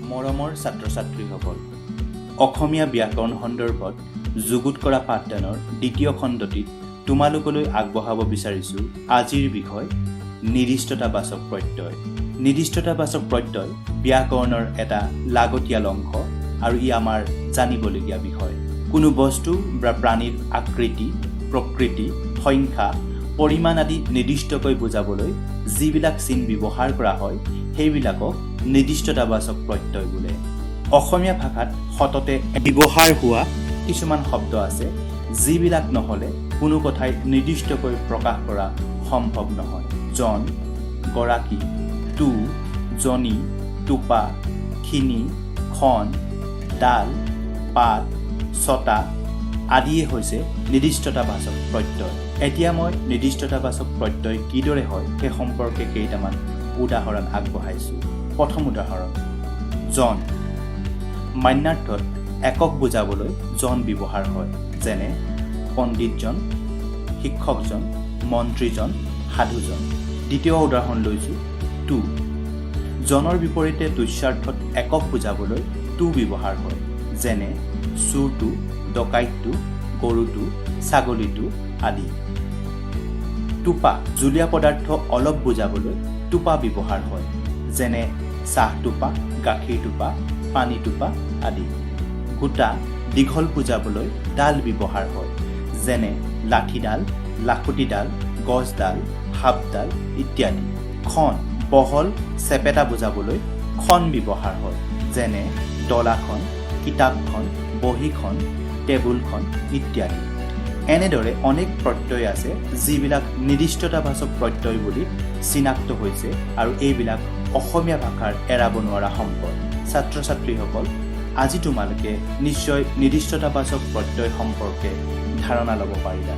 মৰমৰ ছাত্ৰ-ছাত্ৰীসকল, অসমীয়া ব্যাকৰণ সন্দৰ্ভত যুগুত কৰা পাঠদানৰ দ্বিতীয় খণ্ডটিত তোমালোকলৈ আগবঢ়াব বিচাৰিছোঁ আজিৰ বিষয় নিৰ্দিষ্টতাবাচক প্ৰত্যয়। নিৰ্দিষ্টতাবাচক প্ৰত্যয় ব্যাকৰণৰ এটা লাগতিয়াল অংশ আৰু ই আমাৰ জানিবলগীয়া বিষয়। কোনো বস্তু বা প্ৰাণীৰ আকৃতি, প্ৰকৃতি, সংখ্যা, পৰিমাণ আদি নিৰ্দিষ্টকৈ বুজাবলৈ যিবিলাক চিন ব্যৱহাৰ কৰা হয় সেইবিলাকক নিৰ্দিষ্টতাবাচক প্ৰত্যয় বোলে। অসমীয়া ভাষাত সততে ব্যৱহাৰ হোৱা কিছুমান শব্দ আছে যিবিলাক নহ'লে কোনো কথাই নিৰ্দিষ্টকৈ প্ৰকাশ কৰা সম্ভৱ নহয়। জন, গৰাকী, টু, জনী, টোপা, খিনি, খন, ডাল, পাত, ছটা আদিয়ে হৈছে নিৰ্দিষ্টতাবাচক প্ৰত্যয়। এতিয়া মই নিৰ্দিষ্টতাবাচক প্ৰত্যয় কিদৰে হয় সেই সম্পৰ্কে কেইটামান উদাহৰণ আগবঢ়াইছোঁ। প্ৰথম উদাহৰণ, জন। মান্যাৰ্থত একক বুজাবলৈ জন ব্যৱহাৰ হয়, যেনে পণ্ডিতজন, শিক্ষকজন, মন্ত্ৰীজন, সাধুজন। দ্বিতীয় উদাহৰণ লৈছোঁ, টু। জনৰ বিপৰীতে তুষ্যাৰ্থত একক বুজাবলৈ টু ব্যৱহাৰ হয়, যেনে চোৰটো, ডকাইতটো, গৰুটো, ছাগলীটো আদি। টোপা। জুলীয়া পদাৰ্থ অলপ বুজাবলৈ টোপা ব্যৱহাৰ হয়, যেনে চাহটোপা, গাখীৰ টোপা, পানী টোপা আদি। গোটা। দীঘল বুজাবলৈ ডাল ব্যৱহাৰ হয়, যেনে লাঠিডাল, লাখুটিডাল, গছডাল, সাপডাল ইত্যাদি। খন। বহল, চেপেটা বুজাবলৈ খন ব্যৱহাৰ হয়, যেনে ডলাখন, কিতাপখন, বহীখন, টেবুলখন ইত্যাদি। এনেদৰে অনেক প্ৰত্যয় আছে যিবিলাক নিৰ্দিষ্টতাবাচক প্ৰত্যয় বুলি চিনাক্ত হৈছে আৰু এইবিলাক অসমীয়া ভাষাৰ এৰাব নোৱাৰা সম্পদ। ছাত্ৰ-ছাত্ৰীসকল, আজি তোমালোকে নিশ্চয় নিৰ্দিষ্টতাবাচক প্ৰত্যয় সম্পৰ্কে ধাৰণা ল'ব পাৰিলা।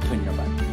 ধন্যবাদ।